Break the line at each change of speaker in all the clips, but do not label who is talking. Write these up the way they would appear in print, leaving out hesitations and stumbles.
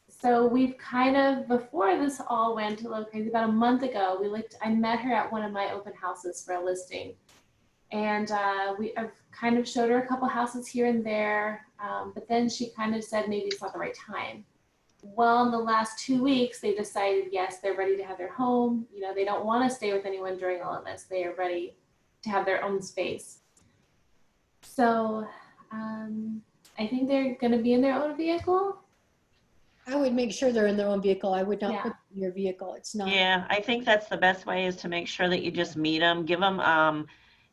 So we've kind of, before this all went a little crazy, about a month ago, I met her at one of my open houses for a listing. And I've kind of showed her a couple houses here and there, but then she kind of said maybe it's not the right time. Well, in the last 2 weeks, they decided, yes, they're ready to have their home. You know, they don't want to stay with anyone during all of this. They are ready to have their own space. So I think they're going to be in their own vehicle.
I would make sure they're in their own vehicle. I would not
Yeah.
put them in your vehicle. It's not.
Yeah, I think that's the best way, is to make sure that you just meet them, give them,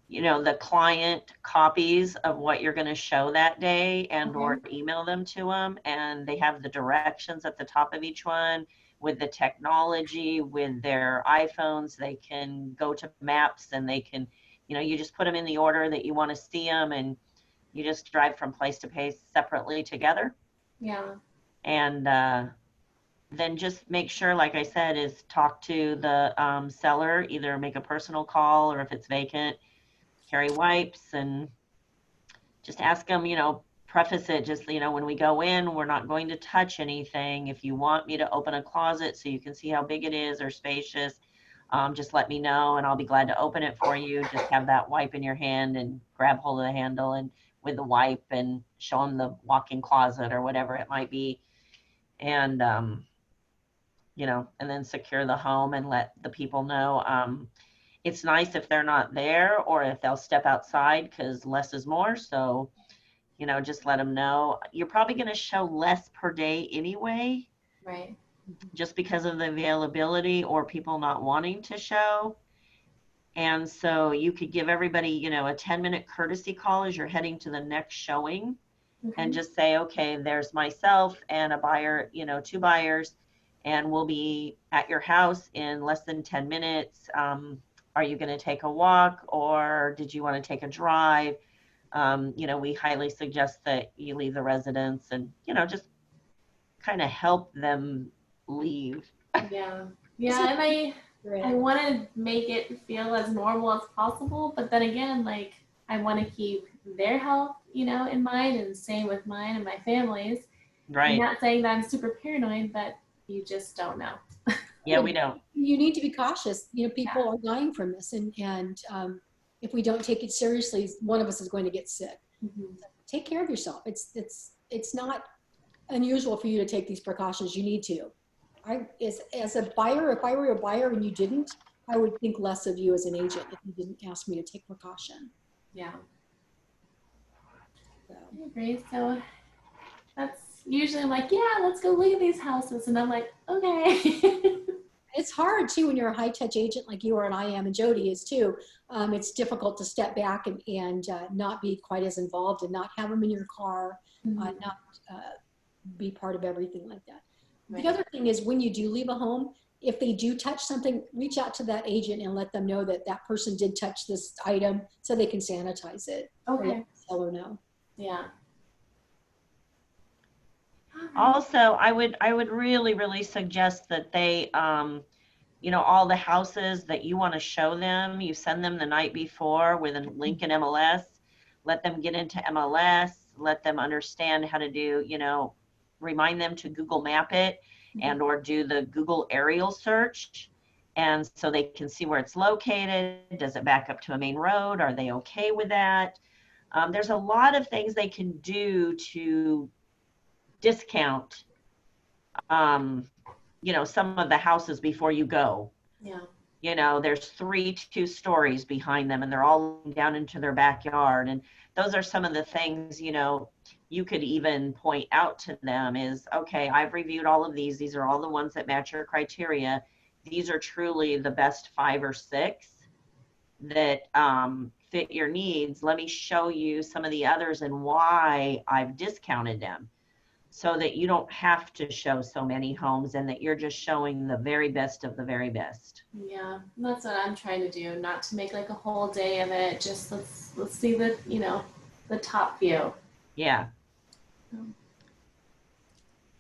the client copies of what you're going to show that day, and or email them to them, and they have the directions at the top of each one with the technology, with their iPhones. They can go to maps, and they can, you just put them in the order that you want to see them, and you just drive from place to place separately together.
Yeah.
And then just make sure, like I said, is talk to the seller, either make a personal call, or if it's vacant, carry wipes, and just ask them, preface it, just, when we go in, we're not going to touch anything. If you want me to open a closet so you can see how big it is or spacious, just let me know and I'll be glad to open it for you. Just have that wipe in your hand and grab hold of the handle and with the wipe, and show them the walk-in closet or whatever it might be. And, and then secure the home and let the people know. It's nice if they're not there, or if they'll step outside, because less is more. So, just let them know. You're probably going to show less per day anyway.
Right.
Just because of the availability or people not wanting to show. And so you could give everybody, a 10-minute courtesy call as you're heading to the next showing, and just say, okay, there's myself and a buyer, 2 buyers, and we'll be at your house in less than 10 minutes. Are you going to take a walk, or did you want to take a drive? We highly suggest that you leave the residence, and, just kind of help them leave.
Yeah. Yeah. And I want to make it feel as normal as possible, but then again, like, I want to keep their health, in mind, and same with mine and my family's.
Right.
I'm not saying that I'm super paranoid, but you just don't know.
Yeah, we don't.
You need to be cautious. People are dying from this, and if we don't take it seriously, one of us is going to get sick.
Mm-hmm.
Take care of yourself. It's not unusual for you to take these precautions. You need to. As a buyer, if I were a buyer and you didn't, I would think less of you as an agent if you didn't ask me to take precaution.
Yeah. So. I agree. So that's usually, I'm like, yeah, let's go look at these houses. And I'm like, okay.
It's hard too when you're a high-touch agent like you are and I am, and Jody is too. It's difficult to step back and not be quite as involved, and not have them in your car, not be part of everything like that. Right. The other thing is, when you do leave a home, if they do touch something, reach out to that agent and let them know that that person did touch this item, so they can sanitize it.
Okay.
Or let the seller know.
Yeah.
Also, I would really, really suggest that they, all the houses that you want to show them, you send them the night before with a link in MLS. Let them get into MLS. Let them understand how to do, remind them to Google Map it, and or do the Google aerial search. And so they can see where it's located. Does it back up to a main road? Are they okay with that? There's a lot of things they can do to discount, some of the houses before you go.
Yeah.
There's 2 stories behind them, and they're all down into their backyard. And those are some of the things, you could even point out to them is, okay, I've reviewed all of these. These are all the ones that match your criteria. These are truly the best 5 or 6 that fit your needs. Let me show you some of the others and why I've discounted them, so that you don't have to show so many homes, and that you're just showing the very best of the very best.
Yeah, that's what I'm trying to do. Not to make like a whole day of it. Just let's see the the top view.
Yeah.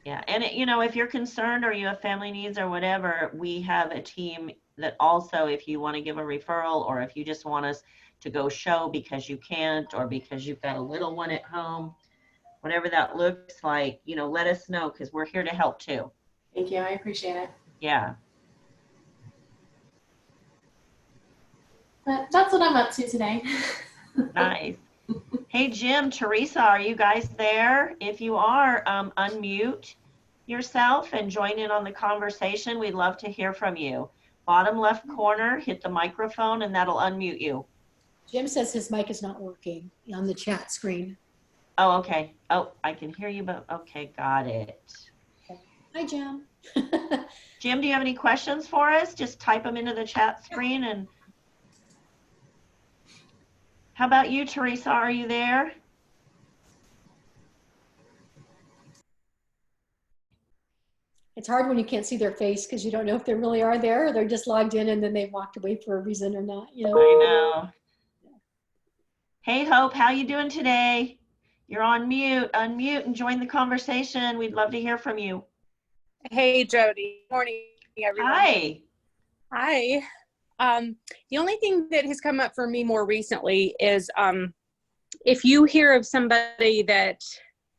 Yeah, and if you're concerned or you have family needs or whatever, we have a team that also, if you want to give a referral, or if you just want us to go show because you can't, or because you've got a little one at home, whatever that looks like, you know, let us know because we're here to help too.
Thank you. I appreciate it.
Yeah.
But that's what I'm up to today.
Nice. Hey, Jim, Teresa, are you guys there? If you are, unmute yourself and join in on the conversation. We'd love to hear from you. Bottom left corner, hit the microphone and that'll unmute you.
Jim says his mic is not working on the chat screen.
Oh, okay. Oh, I can hear you, but okay, got it.
Hi, Jim.
Jim, do you have any questions for us? Just type them into the chat screen. And how about you, Teresa? Are you there?
It's hard when you can't see their face because you don't know if they really are there or they're just logged in and then they walked away for a reason or not. You know.
I know. Hey, Hope, how you doing today? You're on mute. Unmute and join the conversation. We'd love to hear from you.
Hey, Jody. Morning, everyone.
Hi.
Hi. The only thing that has come up for me more recently is if you hear of somebody that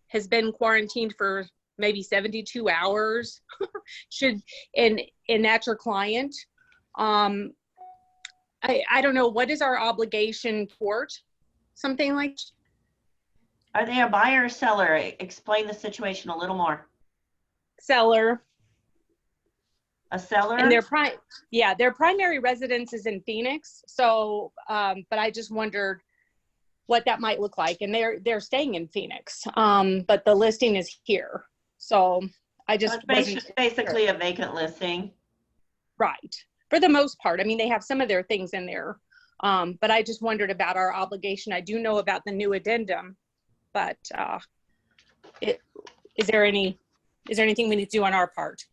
has been quarantined for maybe 72 hours, and that's your client, I don't know, what is our obligation toward something like?
Are they a buyer or seller? Explain the situation a little more.
Seller.
A seller?
And their primary residence is in Phoenix. So, but I just wondered what that might look like. And they're staying in Phoenix, but the listing is here. So I just
it's basically a vacant listing.
Right. For the most part. I mean, they have some of their things in there. But I just wondered about our obligation. I do know about the new addendum, but is there anything we need to do on our part?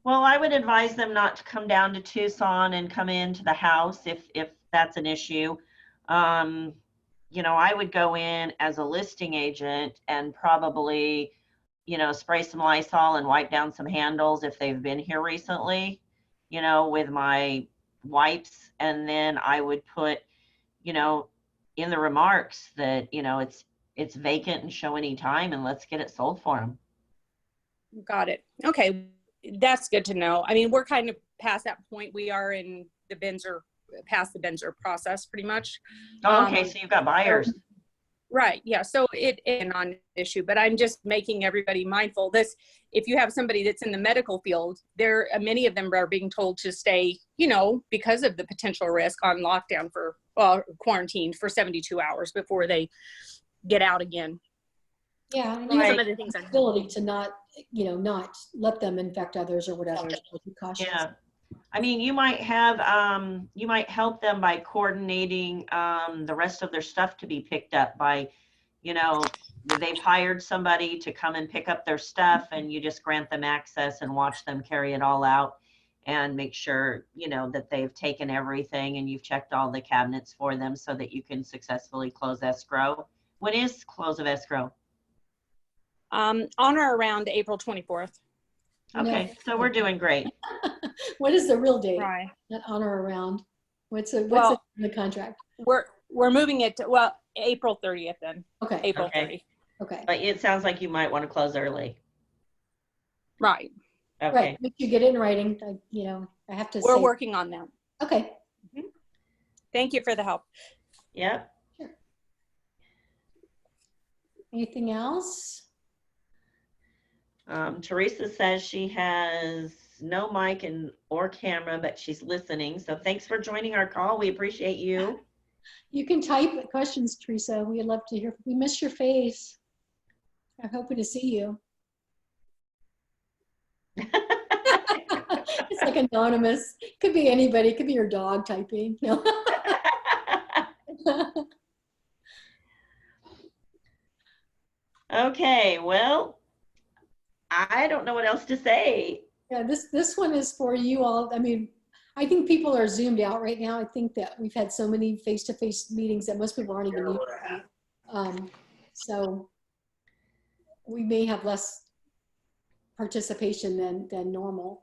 Well, I would advise them not to come down to Tucson and come into the house if that's an issue. You know, I would go in as a listing agent and probably, you know, spray some Lysol and wipe down some handles if they've been here recently, you know, with my wipes. And then I would put, you know, in the remarks that, you know, it's vacant and show any time and let's get it sold for them.
Got it. Okay. That's good to know. I mean, we're kind of past that point. We are in the past the Benzer process pretty much.
Oh, okay. So you've got buyers.
Right. Yeah. So it is a non-issue, but I'm just making everybody mindful. If you have somebody that's in the medical field, many of them are being told to stay, you know, because of the potential risk on lockdown quarantined for 72 hours before they get out again.
Yeah, and
Some of the things
ability to not let them infect others or whatever. So be cautious.
Yeah. I mean, you might help them by coordinating the rest of their stuff to be picked up by, you know, they've hired somebody to come and pick up their stuff and you just grant them access and watch them carry it all out and make sure, you know, that they've taken everything and you've checked all the cabinets for them so that you can successfully close escrow. When is close of escrow?
On or around April 24th.
Okay, so we're doing great.
What is the real date?
Right.
Not on or around. What's in the contract?
We're moving it to, April 30th then.
Okay.
April
Okay.
30th.
Okay.
But it sounds like you might want to close early.
Right.
Okay.
Right. Make sure you get it in writing. I have to.
We're working on that.
Okay.
Thank you for the help.
Yep.
Sure. Anything else?
Teresa says she has no mic or camera, but she's listening. So thanks for joining our call. We appreciate you.
You can type questions, Teresa. We'd love to hear. We missed your face. I'm hoping to see you. It's like anonymous. Could be anybody. Could be your dog typing. No.
Okay, well, I don't know what else to say.
Yeah, this one is for you all. I mean, I think people are zoomed out right now. I think that we've had so many face-to-face meetings that most people aren't even used to. So we may have less participation than normal.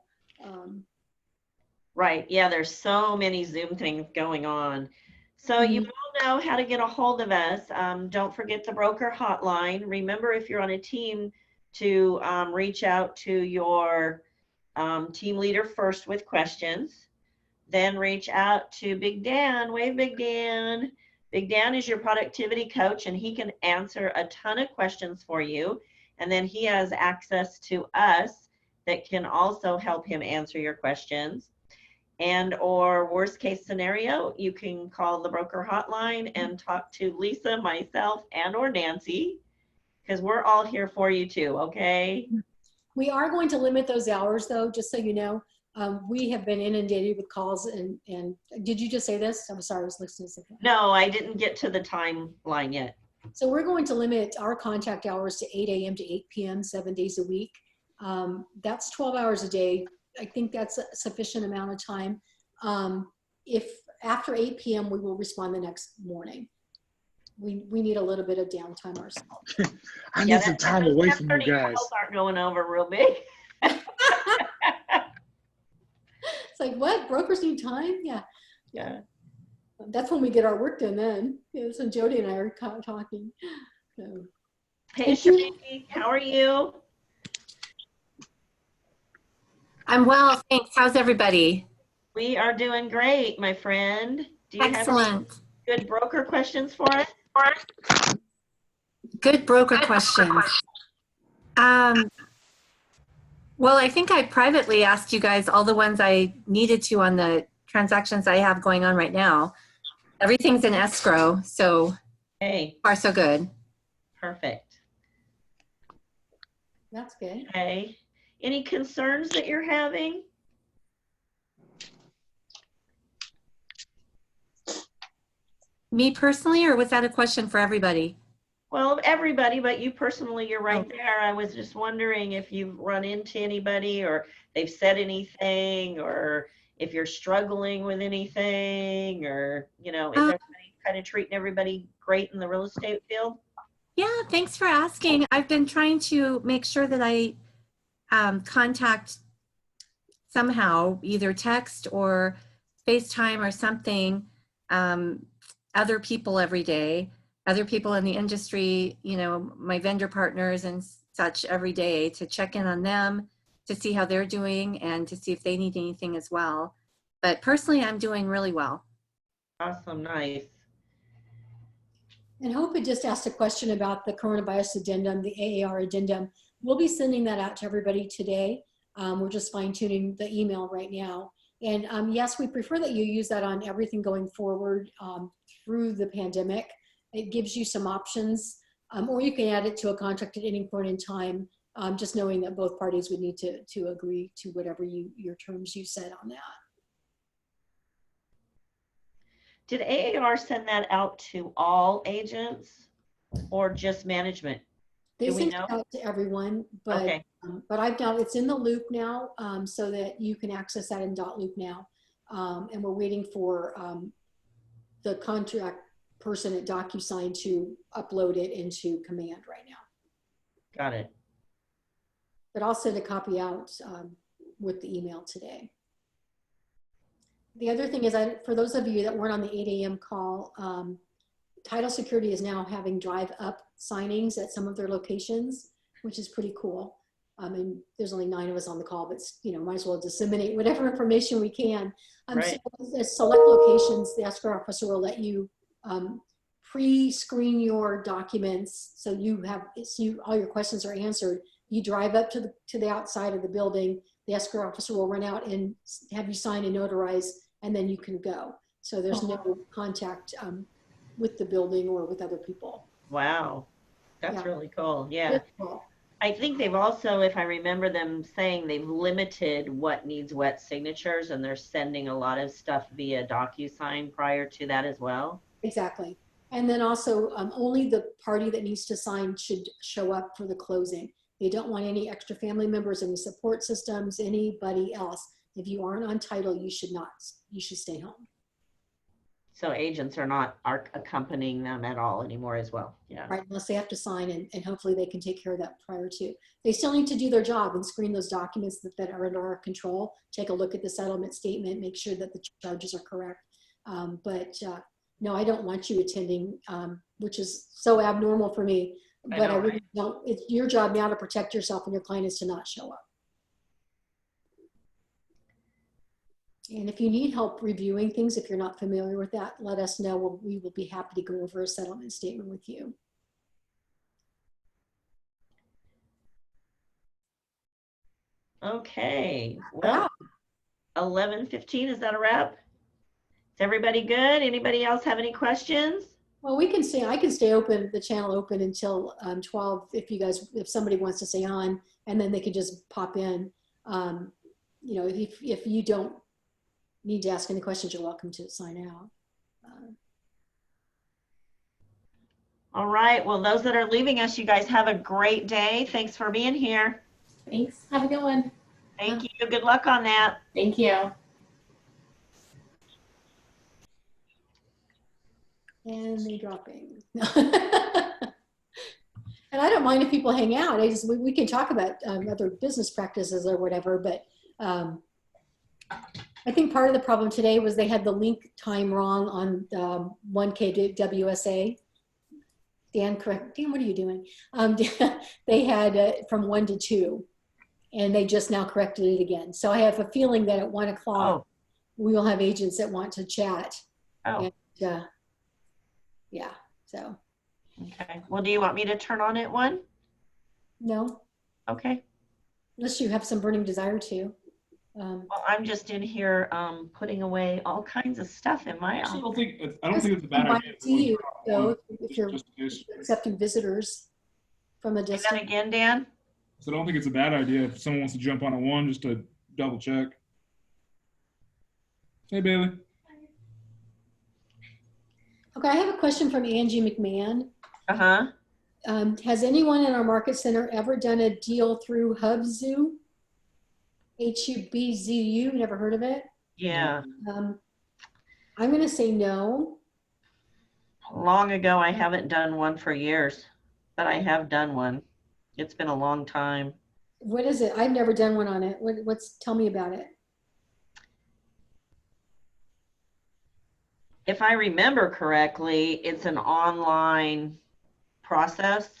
Right. Yeah, there's so many Zoom things going on. So you all know how to get a hold of us. Don't forget the broker hotline. Remember, if you're on a team, to reach out to your team leader first with questions. Then reach out to Big Dan. Wave, Big Dan. Big Dan is your productivity coach, and he can answer a ton of questions for you. And then he has access to us that can also help him answer your questions. And or worst case scenario, you can call the broker hotline and talk to Lisa, myself, and or Nancy, because we're all here for you too, okay?
We are going to limit those hours though, just so you know. We have been inundated with calls and did you just say this? I'm sorry, I was listening to something.
No, I didn't get to the timeline yet.
So we're going to limit our contact hours to 8 a.m. to 8 p.m. 7 days a week. That's 12 hours a day. I think that's a sufficient amount of time. If after 8 p.m. we will respond the next morning. We need a little bit of downtime ourselves.
I need some time away from you guys.
Calls aren't going over real big.
It's like, what? Brokers need time? Yeah.
Yeah.
That's when we get our work done then. Yeah, so Jody and I are talking. So.
Hey, Shirley, how are you?
I'm well, thanks. How's everybody?
We are doing great, my friend. Do you
Excellent.
have any good broker questions for us?
Good broker questions. Well, I think I privately asked you guys all the ones I needed to on the transactions I have going on right now. Everything's in escrow, so
Hey,
far so good.
perfect.
That's good.
Okay. Any concerns that you're having?
Me personally, or was that a question for everybody?
Well, everybody, but you personally, you're right
Oh.
there. I was just wondering if you've run into anybody or they've said anything, or if you're struggling with anything, or, you know, is everybody kind of treating everybody great in the real estate field?
Yeah, thanks for asking. I've been trying to make sure that I contact somehow, either text or FaceTime or something, other people every day, other people in the industry, you know, my vendor partners and such every day, to check in on them, to see how they're doing and to see if they need anything as well. But personally, I'm doing really well.
Awesome, nice.
And Hope had just asked a question about the coronavirus addendum, the AAR addendum. We'll be sending that out to everybody today. We're just fine tuning the email right now. And yes, we prefer that you use that on everything going forward through the pandemic. It gives you some options, or you can add it to a contract at any point in time, just knowing that both parties would need to agree to whatever your terms you set on that.
Did AAR send that out to all agents or just management?
They
Do we
sent
know?
it out to everyone, but
Okay.
but I've done it's in the loop now, so that you can access that in .loop now, and we're waiting for the contract person at DocuSign to upload it into Command right now.
Got it.
But I'll send a copy out with the email today. The other thing is, for those of you that weren't on the 8 a.m. call, Title Security is now having drive-up signings at some of their locations, which is pretty cool. And there's only 9 of us on the call, but you know, might as well disseminate whatever information we can.
Right.
So at select locations, the escrow officer will let you pre-screen your documents, so all your questions are answered. You drive up to the outside of the building. The escrow officer will run out and have you sign and notarize, and then you can go. So there's no contact with the building or with other people.
Wow. That's
Yeah.
really cool. Yeah.
Cool.
I think they've also, if I remember them saying, they've limited what needs wet signatures, and they're sending a lot of stuff via DocuSign prior to that as well.
Exactly. And then also only the party that needs to sign should show up for the closing. They don't want any extra family members, any support systems, anybody else. If you aren't on title, you should stay home.
So agents are accompanying them at all anymore as well. Yeah.
Right, unless they have to sign, and hopefully they can take care of that prior to. They still need to do their job and screen those documents that are under our control, take a look at the settlement statement, make sure that the charges are correct. But no, I don't want you attending, which is so abnormal for me.
I
But
know,
I really
right?
don't, it's your job now to protect yourself, and your client is to not show up. And if you need help reviewing things, if you're not familiar with that, let us know. We will be happy to go over a settlement statement with you.
Okay, well, 11:15, is that a wrap? Is everybody good? Anybody else have any questions?
Well, we can stay, I can stay open, the channel open until 12 if you guys, if somebody wants to stay on, and then they can just pop in. You know, if you don't need to ask any questions, you're welcome to sign out.
All right, well, those that are leaving us, you guys have a great day. Thanks for being here.
Thanks. Have a good one.
Thank you. Good luck on that.
Thank you.
And they're dropping. And I don't mind if people hang out. We can talk about other business practices or whatever, but I think part of the problem today was they had the link time wrong on 1K WSA. Dan, correct. Dan, what are you doing? They had from 1 to 2, and they just now corrected it again. So I have a feeling that at 1 o'clock, we will have agents that want to chat.
Oh.
And, yeah, so.
Okay. Well, do you want me to turn on at 1?
No.
Okay.
Unless you have some burning desire to.
Well, I'm just in here putting away all kinds of stuff in my
Actually,
office.
I don't think it's a bad idea.
See you, though, if you're
Just in case.
accepting visitors from a
Say that
distance.
again, Dan?
So I don't think it's a bad idea if someone wants to jump on at 1 just to double check. Hey, Bailey.
Okay, I have a question from Angie McMahon.
Uh-huh.
Has anyone in our market center ever done a deal through Hubzu? HUBZU, never heard of it?
Yeah.
I'm going to say no.
Long ago, I haven't done one for years, but I have done one. It's been a long time.
What is it? I've never done one on it. Tell me about it.
If I remember correctly, it's an online process.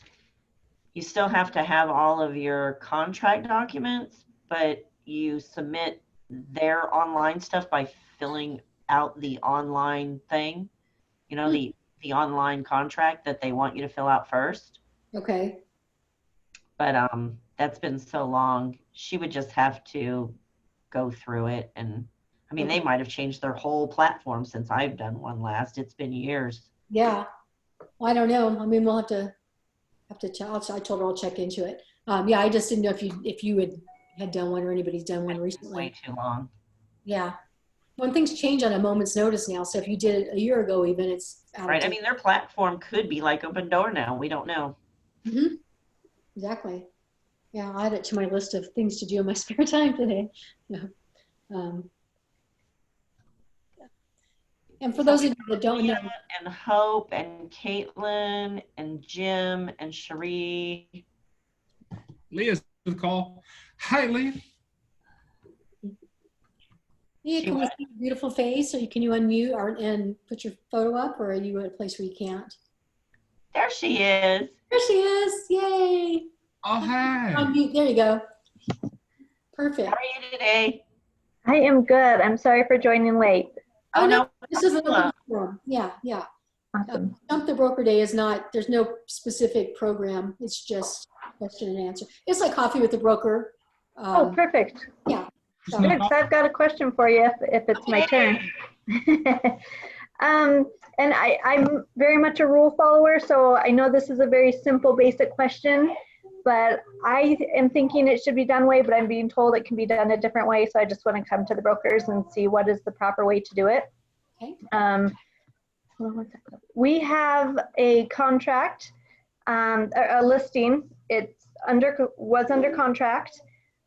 You still have to have all of your contract documents, but you submit their online stuff by filling out the online thing, you know, the online contract that they want you to fill out first.
Okay.
But that's been so long. She would just have to go through it, and I mean, they might have changed their whole platform since I've done one last. It's been years.
Yeah. Well, I don't know. I mean, we'll have to check. I told her I'll check into it. Yeah, I just didn't know if you had done one or anybody's done one recently.
Way too long.
Yeah. When things change on a moment's notice now, so if you did it a year ago, even it's out
Right.
of date.
I mean, their platform could be like Open Door now. We don't know.
Mm-hmm. Exactly. Yeah, I'll add it to my list of things to do in my spare time today. Yeah. And for those of you that don't know,
and Hope and Caitlin and Jim and Cherie.
Leah's the call. Hi, Leah.
Leah, can we see your beautiful face, or can you unmute and put your photo up, or are you at a place where you can't?
There she is.
There she is. Yay.
Oh, hi.
Unmute. There you go. Perfect.
How are you today?
I am good. I'm sorry for joining late.
Oh, no.
This is an open forum. Yeah, yeah.
Awesome.
Stump the Broker Day is not, there's no specific program. It's just question and answer. It's like Coffee with the Broker.
Oh, perfect.
Yeah. So,
Good, so I've got a question for you if it's my turn. And I'm very much a rule follower, so I know this is a very simple, basic question, but I am thinking it should be done way, but I'm being told it can be done a different way, so I just want to come to the brokers and see what is the proper way to do it.
Okay.
We have a contract, a listing. Was under contract.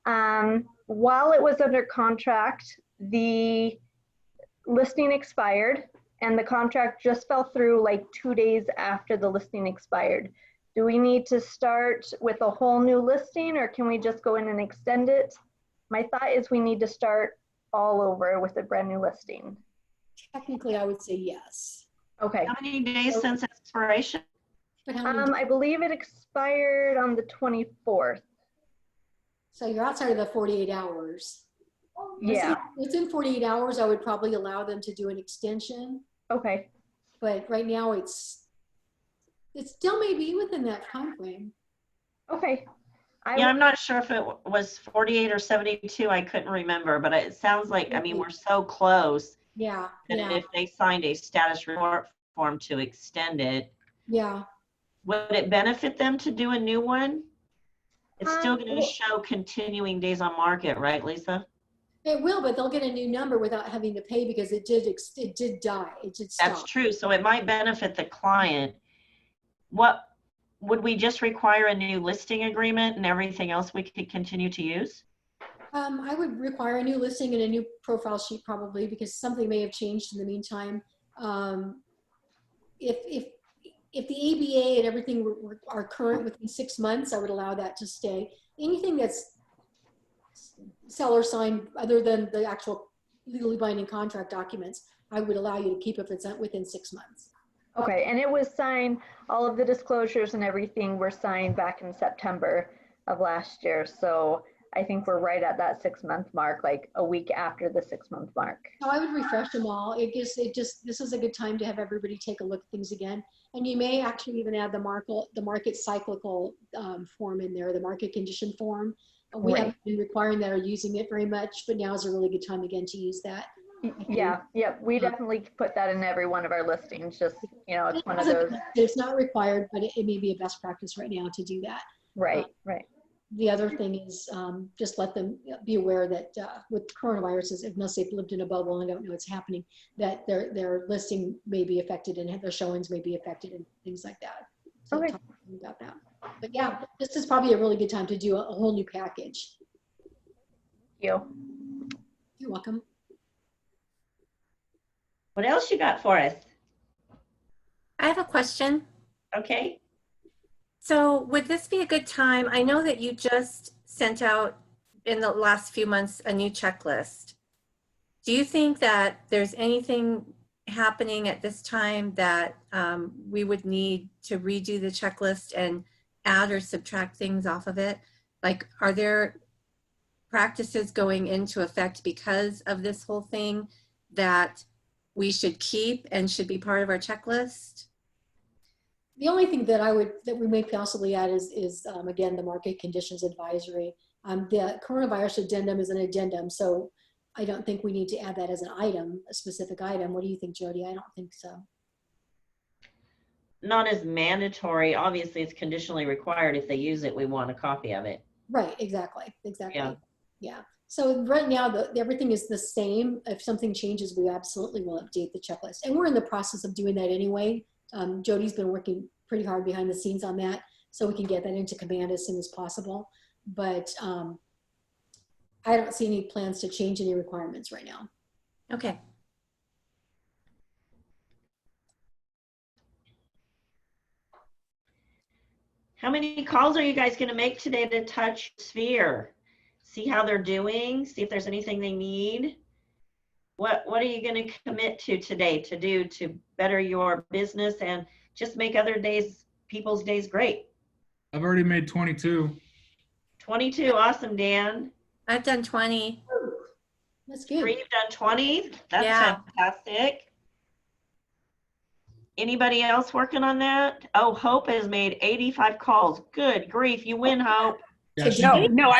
While it was under contract, the listing expired, and the contract just fell through like 2 days after the listing expired. Do we need to start with a whole new listing, or can we just go in and extend it? My thought is we need to start all over with a brand new listing.
technically, I would say yes.
Okay.
How many days since expiration?
But how many,
I believe it expired
but how many,
I believe it expired on the 24th.
so you're outside of the 48 hours.
Yeah.
Within 48 hours, I would probably allow them to do an extension,
Okay.
but right now it still may be within that time frame.
Okay.
Yeah, I'm not sure if it was 48 or 72. I couldn't remember, but it sounds like, I mean, we're so close
Yeah,
that
yeah,
if they signed a status report form to extend it,
yeah.
would it benefit them to do a new one? It's still going to
Well,
show continuing days on market, right, Lisa?
It will, but they'll get a new number without having to pay because it did die. It did
That's
stop.
true. So it might benefit the client. What would we just require a new listing agreement and everything else we could continue to use?
I would require a new listing and a new profile sheet probably because something may have changed in the meantime. If the ABA and everything are current within 6 months, I would allow that to stay. Anything that's seller signed other than the actual legally binding contract documents, I would allow you to keep if it's within 6 months.
okay. And it was signed, all of the disclosures and everything were signed back in September of last year. So I think we're right at that 6-month mark, like a week after the 6-month mark.
So I would refresh them all. This is a good time to have everybody take a look at things again. And you may actually even add the market cyclical form in there, the market condition form. We
Right.
haven't been requiring that or using it very much, but now is a really good time again to use that.
Yeah. Yep. We definitely put that in every one of our listings. Just, it's one of those.
It's not required, but it may be a best practice right now to do that.
Right. Right.
The other thing is just let them be aware that with coronaviruses, unless they've lived in a bubble and don't know what's happening, that their listing may be affected and their showings may be affected and things like that. So
Okay.
talk to them about that. But yeah, this is probably a really good time to do a whole new package.
Thank you.
You're welcome.
What else you got for us?
I have a question.
Okay.
So would this be a good time? I know that you just sent out in the last few months a new checklist. Do you think that there's anything happening at this time that we would need to redo the checklist and add or subtract things off of it? Like, are there practices going into effect because of this whole thing that we should keep and should be part of our checklist?
The only thing that we may possibly add is again, the market conditions advisory. The coronavirus addendum is an addendum, so I don't think we need to add that as an item, a specific item. What do you think, Jody? I don't think so.
Not as mandatory. Obviously, it's conditionally required. If they use it, we want a copy of it.
Right, exactly.
Yeah.
Yeah. So right now, everything is the same. If something changes, we absolutely will update the checklist. And we're in the process of doing that anyway. Jody's been working pretty hard behind the scenes on that, so we can get that into command as soon as possible. But I don't see any plans to change any requirements right now.
Okay.
How many calls are you guys going to make today to touch Sphere? See how they're doing, see if there's anything they need. What are you going to commit to today to do to better your business and just make other days, people's days great?
I've already made 22.
22, awesome, Dan.
I've done 20.
That's good.
3, you've done 20? That's
Yeah.
fantastic. Anybody else working on that? Oh, Hope has made 85 calls. Good grief, you win, Hope.
Yeah, she
No,
did.
no,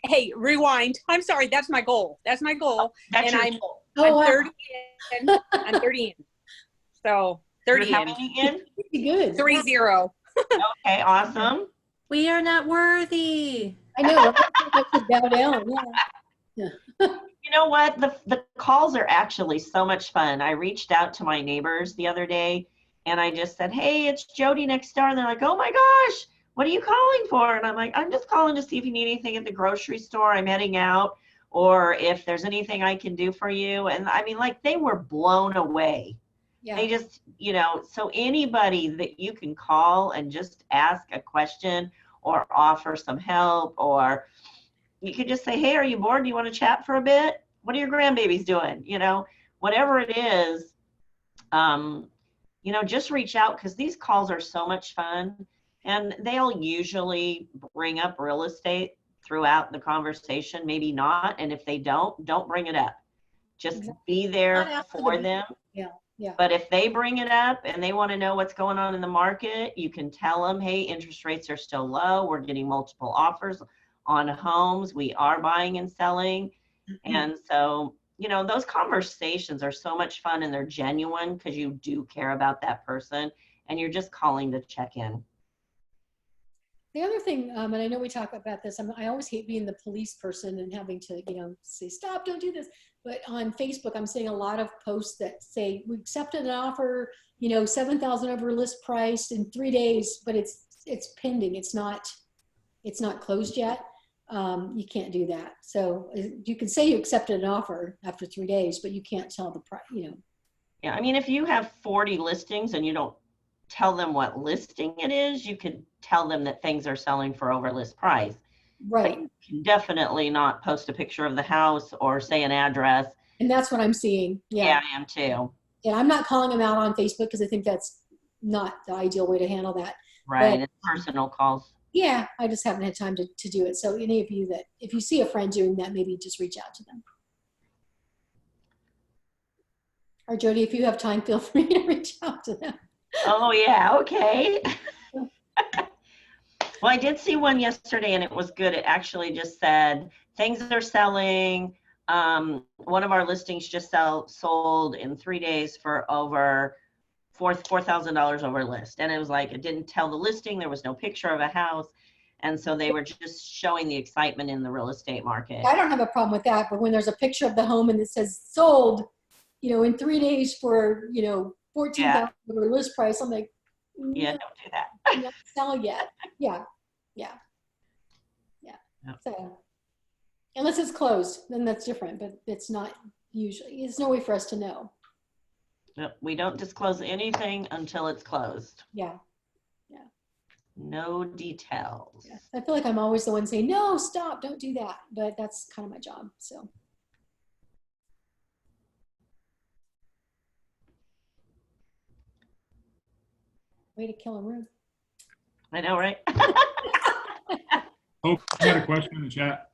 hey, rewind. I'm sorry, that's my goal. That's my goal.
That's
And
your
I'm
goal.
Oh, wow.
30 in. I'm 30 in. So 30
How
in.
many in?
Pretty good.
3-0.
Okay, awesome.
We are not worthy.
I know. I should bow down. Yeah.
You know what? The calls are actually so much fun. I reached out to my neighbors the other day and I just said, hey, it's Jody next door. And they're like, oh my gosh, what are you calling for? And I'm like, I'm just calling to see if you need anything at the grocery store. I'm heading out, or if there's anything I can do for you. And I mean, like, they were blown away.
Yeah.
They just, so anybody that you can call and just ask a question or offer some help, or you could just say, hey, are you bored? Do you want to chat for a bit? What are your grandbabies doing? Whatever it is, you know, just reach out, because these calls are so much fun, and they'll usually bring up real estate throughout the conversation, maybe not. And if they don't bring it up. Just be there
Not after
for
the-
them.
Yeah, yeah.
But if they bring it up and they want to know what's going on in the market, you can tell them, hey, interest rates are still low. We're getting multiple offers on homes. We are buying and selling. And so, you know, those conversations are so much fun, and they're genuine because you do care about that person and you're just calling to check in.
The other thing, and I know we talk about this, I always hate being the police person and having to, you know, say, stop, don't do this. But on Facebook, I'm seeing a lot of posts that say, we accepted an offer, you know, 7,000 over list price in 3 days, but it's pending. It's not closed yet. You can't do that. So you can say you accepted an offer after 3 days, but you can't tell the price, you know.
Yeah, I mean, if you have 40 listings and you don't tell them what listing it is, you could tell them that things are selling for over list price.
Right.
But you can definitely not post a picture of the house or say an address.
And that's what I'm seeing. Yeah.
Yeah, I am too.
And I'm not calling them out on Facebook because I think that's not the ideal way to handle that.
Right,
But,
it's personal calls.
yeah, I just haven't had time to do it. So any of you that, if you see a friend doing that, maybe just reach out to them. Or Jody, if you have time, feel free to reach out to them.
Oh yeah, okay. Well, I did see one yesterday and it was good. It actually just said, things are selling. One of our listings just sold in 3 days for over $4,000 over list. And it was like, it didn't tell the listing. There was no picture of a house. And so they were just showing the excitement in the real estate market.
I don't have a problem with that, but when there's a picture of the home and it says sold, you know, in 3 days for, you know, 14,000 over list price, I'm like,
Yeah, don't do that.
not sell yet. Yeah. So unless it's closed, then that's different, but it's not usually, there's no way for us to know.
No, we don't disclose anything until it's closed.
Yeah.
No details.
Yeah. I feel like I'm always the one saying, no, stop, don't do that. But that's kind of my job. So. Way to kill a room.
I know, right?
Oh, I had a question in the chat.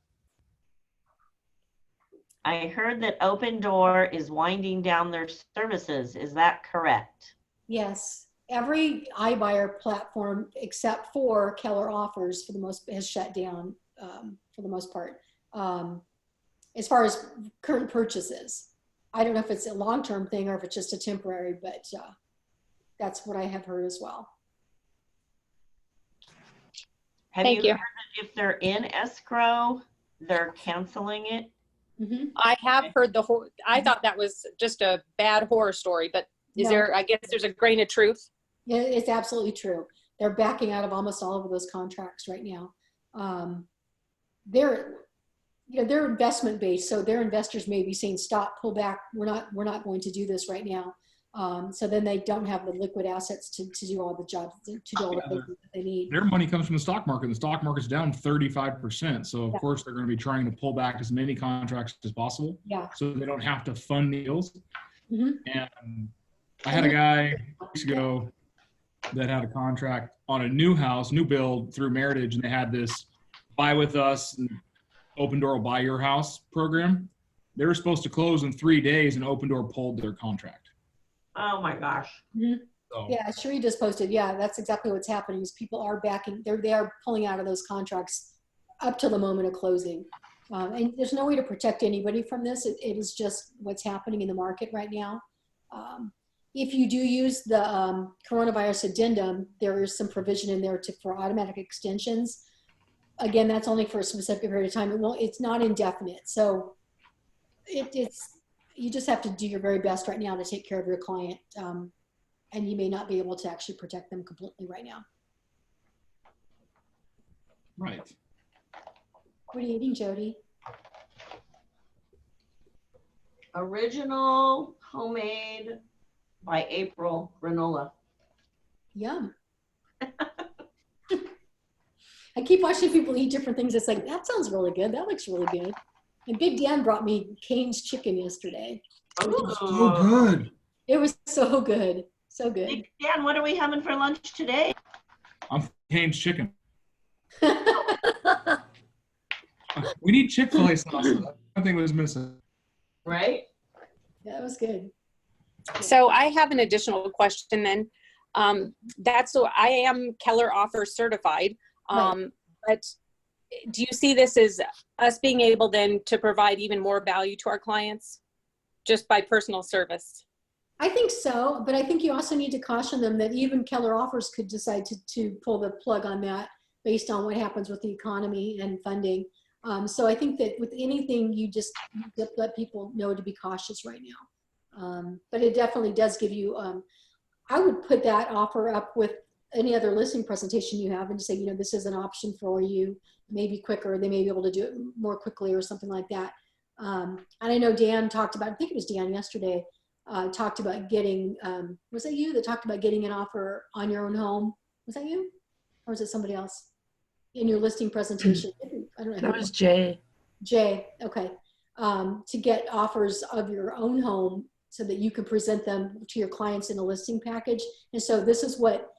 I heard that Open Door is winding down their services. Is that correct?
Yes. Every iBuyer platform except for Keller Offers for the most has shut down for the most part. As far as current purchases, I don't know if it's a long-term thing or if it's just a temporary, but that's what I have heard as well.
Have
Thank you.
heard that if they're in escrow, they're canceling it?
Mm-hmm.
I have heard I thought that was just a bad horror story, but is
No.
there, I guess there's a grain of truth.
Yeah, it's absolutely true. They're backing out of almost all of those contracts right now. They're investment based, so their investors may be saying, "Stop, pull back. We're not going to do this right now." So then they don't have the liquid assets to do all the jobs, to do all the things that they need.
Their money comes from the stock market. The stock market's down 35%. So of course they're going to be trying to pull back as many contracts as possible.
Yeah.
So they don't have to fund deals.
Mm-hmm.
And I had a guy weeks ago that had a contract on a new house, new build through Meritage, and they had this buy with us and Open Door will buy your house program. They were supposed to close in 3 days and Open Door pulled their contract.
Oh my gosh.
Mm-hmm.
So,
Yeah, Sheree just posted. Yeah, that's exactly what's happening. Is people are backing. They are pulling out of those contracts up till the moment of closing, and there's no way to protect anybody from this. It is just what's happening in the market right now. If you do use the coronavirus addendum, there is some provision in there for automatic extensions. Again, that's only for a specific period of time. It's not indefinite, so you just have to do your very best right now to take care of your client. And you may not be able to actually protect them completely right now.
right.
What are you eating, Jody?
Original homemade by April granola.
Yum. I keep watching people eat different things. It's like, that sounds really good. That looks really good. And Big Dan brought me Cane's chicken yesterday.
So good.
It was so good. So good.
Hey, Dan, what are we having for lunch today?
I'm Hane's chicken. We need Chick-fil-A sauce. I think was missing.
Right?
Yeah, that was good.
So I have an additional question then. So I am Keller Offer certified, but do you see this as us being able then to provide even more value to our clients just by personal service?
I think so, but I think you also need to caution them that even Keller Offers could decide to pull the plug on that based on what happens with the economy and funding. So I think that with anything, you just let people know to be cautious right now. But it definitely does give you, I would put that offer up with any other listing presentation you have and just say, you know, this is an option for you, maybe quicker. They may be able to do it more quickly or something like that. And I know Dan talked about, I think it was Dan yesterday, talked about getting, was that you that talked about getting an offer on your own home? Was that you? Or was it somebody else in your listing presentation? I don't know.
That was Jay.
Jay, okay. To get offers of your own home so that you can present them to your clients in a listing package. And so this is what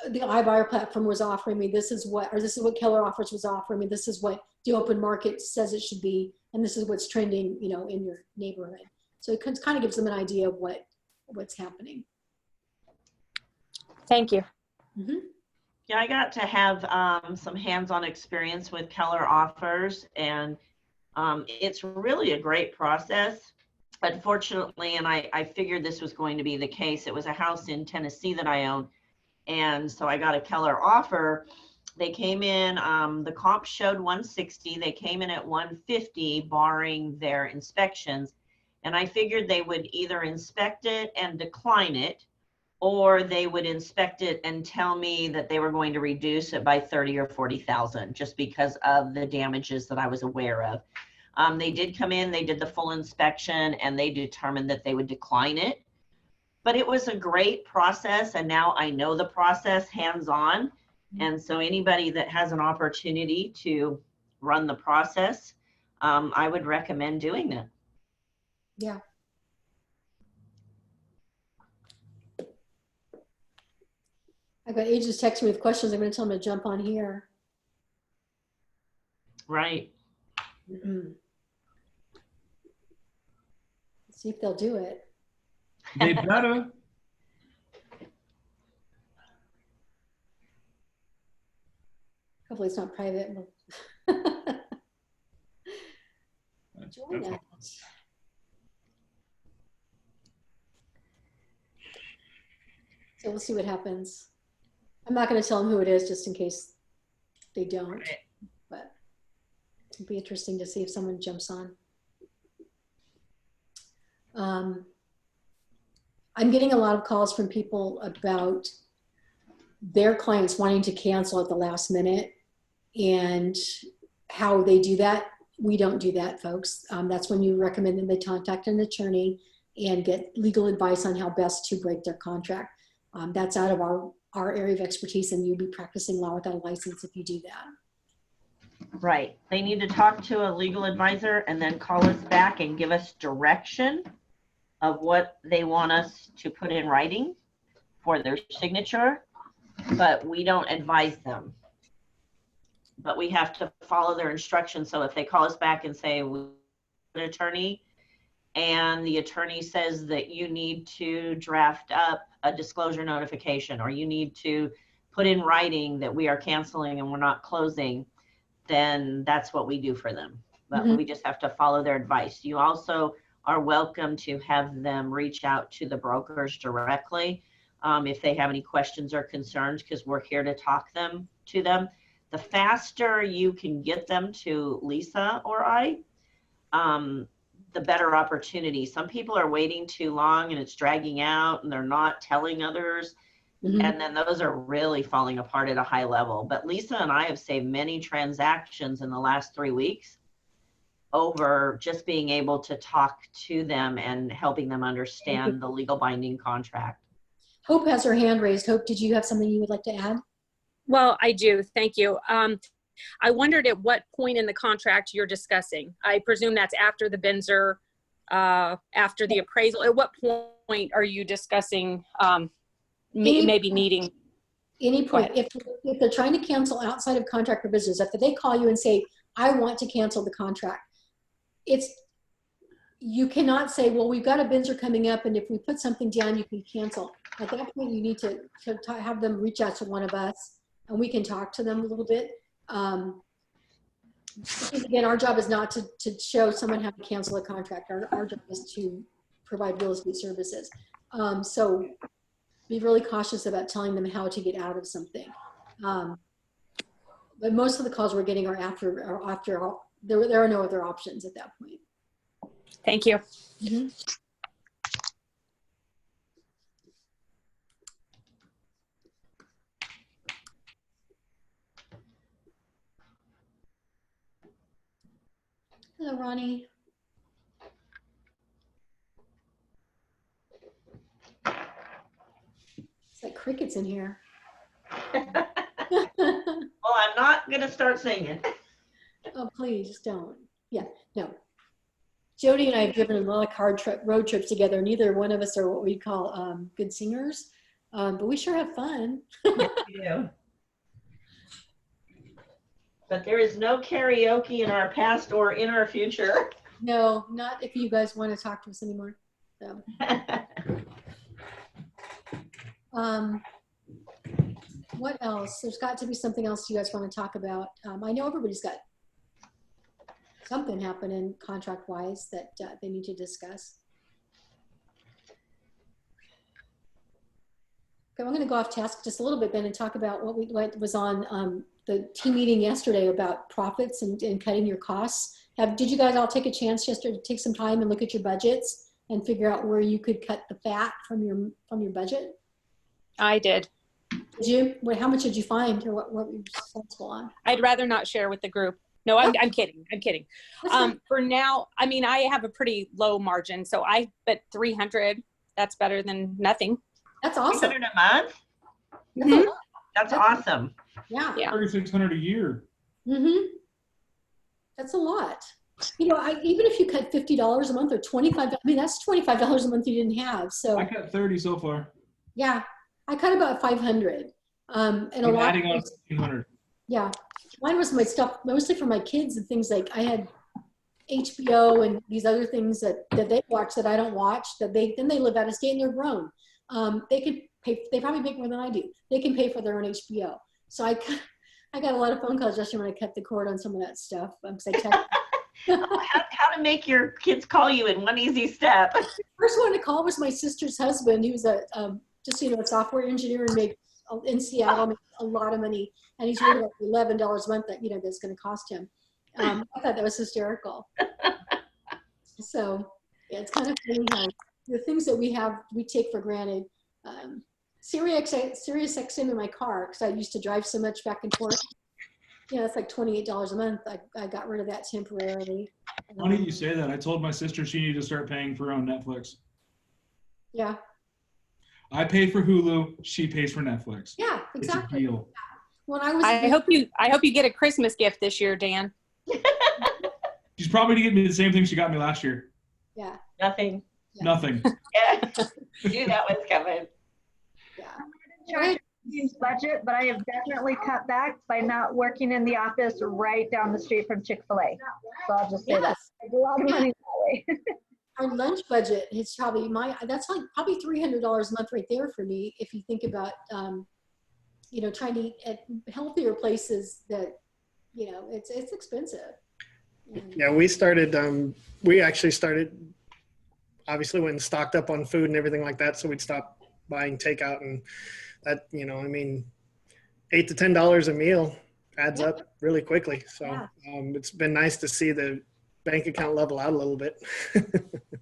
the iBuyer platform was offering me. This is what Keller Offers was offering me. This is what the open market says it should be. And this is what's trending, you know, in your neighborhood. So it kind of gives them an idea of what's happening.
Thank you.
Mm-hmm.
Yeah, I got to have some hands-on experience with Keller Offers, and it's really a great process. Unfortunately, and I figured this was going to be the case, it was a house in Tennessee that I own, and so I got a Keller offer. They came in, the comp showed 160, they came in at 150 barring their inspections, and I figured they would either inspect it and decline it, or they would inspect it and tell me that they were going to reduce it by 30 or 40,000 just because of the damages that I was aware of. They did come in, they did the full inspection, and they determined that they would decline it. But it was a great process, and now I know the process hands-on. And so anybody that has an opportunity to run the process, I would recommend doing that.
Yeah. I've got agents texting me with questions. I'm going to tell them to jump on here.
Right.
Mm-hmm. Let's see if they'll do it.
They better.
Hopefully it's not private. Join us. So we'll see what happens. I'm not going to tell them who it is just in case they don't, but it'll be interesting to see if someone jumps on. I'm getting a lot of calls from people about their clients wanting to cancel at the last minute and how they do that. We don't do that, folks. That's when you recommend that they contact an attorney and get legal advice on how best to break their contract. That's out of our area of expertise, and you'd be practicing law without a license if you do that.
Right. They need to talk to a legal advisor and then call us back and give us direction of what they want us to put in writing for their signature, but we don't advise them. But we have to follow their instructions. So if they call us back and say, we have an attorney, and the attorney says that you need to draft up a disclosure notification, or you need to put in writing that we are canceling and we're not closing, then that's what we do for them. But we just have to follow their advice. You also are welcome to have them reach out to the brokers directly if they have any questions or concerns, because we're here to talk to them. The faster you can get them to Lisa or I, the better opportunity. Some people are waiting too long and it's dragging out and they're not telling others. And then those are really falling apart at a high level. But Lisa and I have saved many transactions in the last 3 weeks over just being able to talk to them and helping them understand the legal binding contract.
Hope has her hand raised. Hope, did you have something you would like to add?
Well, I do. Thank you. I wondered at what point in the contract you're discussing. I presume that's after the Benzer, after the appraisal. At what point are you discussing maybe needing.
Any point, if they're trying to cancel outside of contract for business, if they call you and say, I want to cancel the contract, you cannot say, well, we've got a Binzer coming up, and if we put something down, you can cancel. At that point, you need to have them reach out to one of us, and we can talk to them a little bit. Because again, our job is not to show someone how to cancel a contract. Our job is to provide real estate services. So be really cautious about telling them how to get out of something. But most of the calls we're getting are after there are no other options at that point.
Thank you.
Mm-hmm. Hello, Ronnie. It's like crickets in here.
Well, I'm not going to start singing.
Oh, please don't. Yeah, no. Jody and I have driven a lot of road trips together. Neither one of us are what we call good singers, but we sure have fun.
Yes, we do. But there is no karaoke in our past or in our future.
No, not if you guys want to talk to us anymore. So. What else? There's got to be something else you guys want to talk about. I know everybody's got something happening contract-wise that they need to discuss. Okay, I'm going to go off task just a little bit then and talk about what was on the team meeting yesterday about profits and cutting your costs. Did you guys all take a chance yesterday to take some time and look at your budgets and figure out where you could cut the fat from your budget?
I did.
Did you? How much did you find, or what were you successful on?
I'd rather not share with the group. No, I'm kidding. I'm kidding. For now, I mean, I have a pretty low margin, so I bet 300. That's better than nothing.
That's awesome.
300 a month?
Mm-hmm.
That's awesome.
Yeah.
3,600 a year.
Mm-hmm. That's a lot. You know, even if you cut $50 a month or $25, I mean, that's $25 a month you didn't have. So
I cut 30 so far.
Yeah, I cut about 500. And
I'm
a lot.
adding on 1,500.
Yeah, mine was my stuff mostly for my kids and things like I had HBO and these other things that they watch that I don't watch. Then they live out of state and they're grown. They could pay. They probably make more than I do. They can pay for their own HBO. So I got a lot of phone calls yesterday when I cut the cord on some of that stuff.
How to make your kids call you in one easy step.
The first one to call was my sister's husband. He was a software engineer and in Seattle, makes a lot of money, and he's worried about $11 a month that that's going to cost him. I thought that was hysterical. So yeah, it's kind of funny how the things that we take for granted. Sirius XM in my car because I used to drive so much back and forth. It's like $28 a month. I got rid of that temporarily.
Why did you say that? I told my sister she needed to start paying for her own Netflix.
Yeah.
I pay for Hulu. She pays for Netflix.
Yeah, exactly.
It's a deal.
When
I hope you get a Christmas gift this year, Dan.
She's probably gonna get me the same thing she got me last year.
Yeah.
Nothing.
Yeah.
Nothing.
Yeah. Knew that was coming.
Yeah.
Budget, but I have definitely cut back by not working in the office right down the street from Chick-fil-A. So I'll just say that. There's a lot of money that way.
Our lunch budget is probably that's like probably $300 a month right there for me. If you think about, trying to eat at healthier places that, it's expensive.
Yeah, we actually started, obviously went and stocked up on food and everything like that. So we'd stop buying takeout, and that, $8 to $10 a meal adds up really quickly. So it's been nice to see the bank account level out a little bit.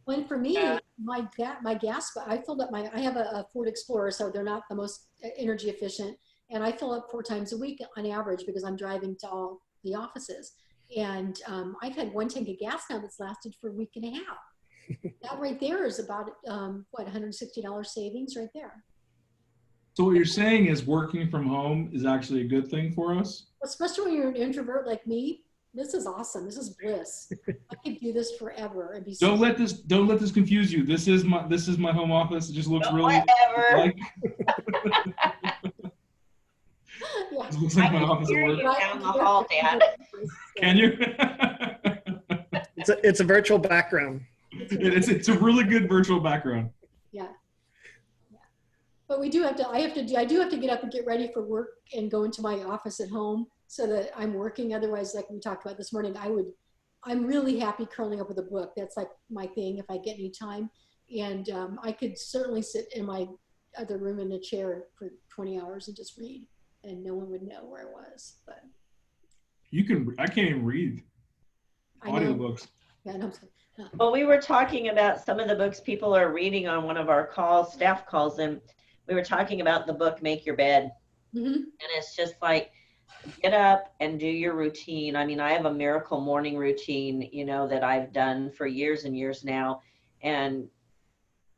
When for me, my gas, I filled up I have a Ford Explorer, so they're not the most energy efficient. And I fill up 4 times a week on average because I'm driving to all the offices. And I've had 1 tank of gas now that's lasted for a week and a half. That right there is about, $160 savings right there.
So what you're saying is working from home is actually a good thing for us?
Especially when you're an introvert like me, This is awesome. This is bliss. I could do this forever and be so
Don't let this confuse you. This is my home office. It just looks really
Whatever.
like
yeah.
it looks like my
I can
office at
hear
work.
you down the hall, Dan.
Can you?
It's a virtual background.
it's a really good virtual background.
Yeah. But we do have to, I do have to get up and get ready for work and go into my office at home so that I'm working. Otherwise, like we talked about this morning, I'm really happy curling up with a book. That's like my thing if I get any time. And I could certainly sit in my other room in a chair for 20 hours and just read and no one would know where I was. But
I can't even read audiobooks.
Yeah, no,
Well, we were talking about some of the books people are reading on one of our calls, staff calls, and we were talking about the book, Make Your Bed.
mm-hmm.
And it's just like, get up and do your routine. I mean, I have a miracle morning routine, that I've done for years and years now. And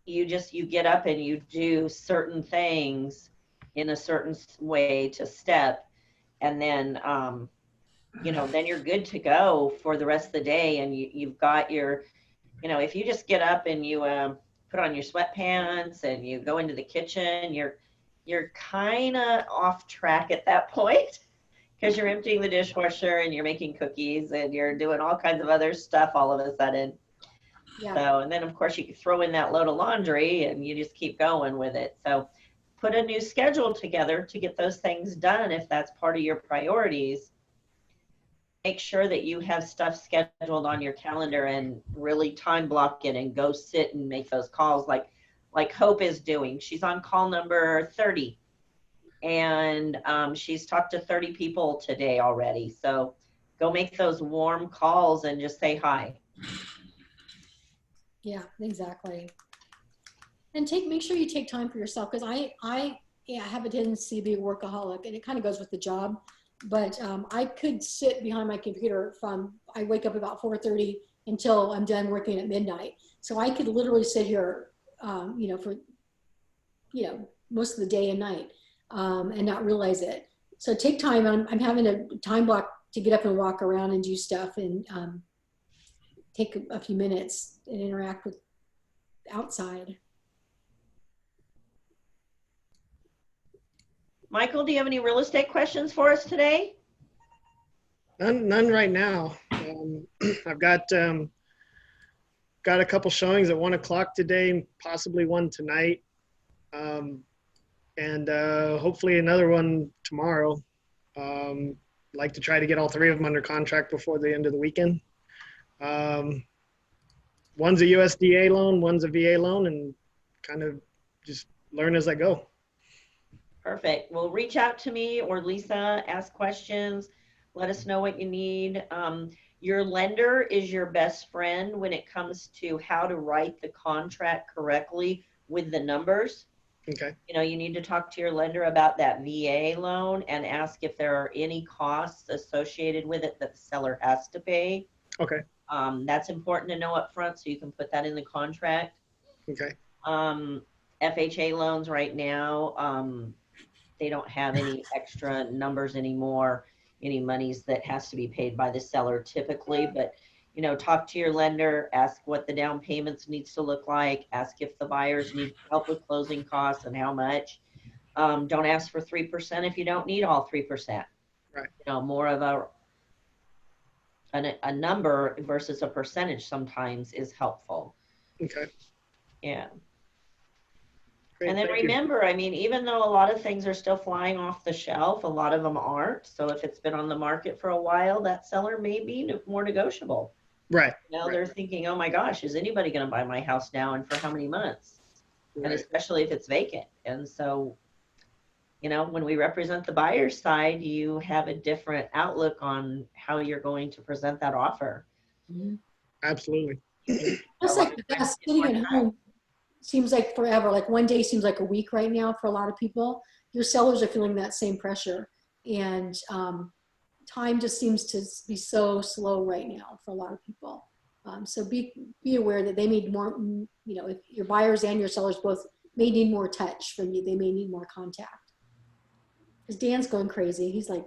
you get up and you do certain things in a certain way to step. And then, then you're good to go for the rest of the day. And you've got your, if you just get up and you put on your sweatpants and you go into the kitchen, you're kind of off track at that point because you're emptying the dishwasher and you're making cookies and you're doing all kinds of other stuff all of a sudden.
Yeah.
So, and then of course you can throw in that load of laundry and you just keep going with it. So put a new schedule together to get those things done if that's part of your priorities. Make sure that you have stuff scheduled on your calendar and really time block it and go sit and make those calls like Hope is doing. She's on call number 30 and she's talked to 30 people today already. So go make those warm calls and just say hi.
Yeah, exactly. And make sure you take time for yourself because I have a tendency to be a workaholic and it kind of goes with the job. But I could sit behind my computer I wake up about 4:30 until I'm done working at midnight. So I could literally sit here, for, most of the day and night and not realize it. So take time. I'm having a time block to get up and walk around and do stuff and take a few minutes and interact with outside.
Michael, do you have any real estate questions for us today?
None right now. I've got a couple showings at 1 o'clock today, possibly one tonight, and hopefully another one tomorrow. Like to try to get all three of them under contract before the end of the weekend. One's a USDA loan, one's a VA loan, and kind of just learn as I go.
Perfect. Well, reach out to me or Lisa, ask questions, let us know what you need. Your lender is your best friend when it comes to how to write the contract correctly with the numbers.
Okay.
You need to talk to your lender about that VA loan and ask if there are any costs associated with it that the seller has to pay.
Okay.
That's important to know up front so you can put that in the contract.
Okay.
FHA loans right now, they don't have any extra numbers anymore, any monies that has to be paid by the seller typically, but talk to your lender, ask what the down payments needs to look like, ask if the buyers need help with closing costs and how much. Don't ask for 3% if you don't need all 3%.
Right.
More of a number versus a percentage sometimes is helpful.
Okay.
Yeah.
Great,
And then
thank you.
remember, even though a lot of things are still flying off the shelf, a lot of them aren't. So if it's been on the market for a while, that seller may be more negotiable.
Right.
Now
right.
they're thinking, oh my gosh, is anybody going to buy my house now and for how many months?
Right.
And especially if it's vacant. And so, when we represent the buyer's side, you have a different outlook on how you're going to present that offer.
Mm-hmm.
Absolutely.
Just like the best sitting at home seems like forever. Like one day seems like a week right now for a lot of people. Your sellers are feeling that same pressure. And time just seems to be so slow right now for a lot of people. So be aware that they need more, if your buyers and your sellers both may need more touch from you. They may need more contact. Because Dan's going crazy. He's like,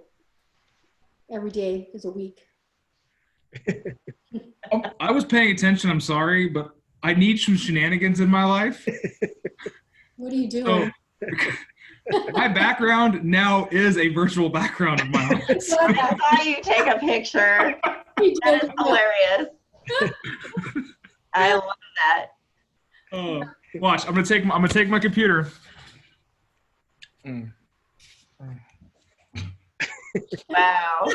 every day is a week.
I was paying attention. I'm sorry, but I need some shenanigans in my life.
What are you
So
doing?
my background now is a virtual background of my office.
I saw you take a picture.
You
That
did.
is hilarious. I love that.
Watch, I'm gonna take my computer.
Wow.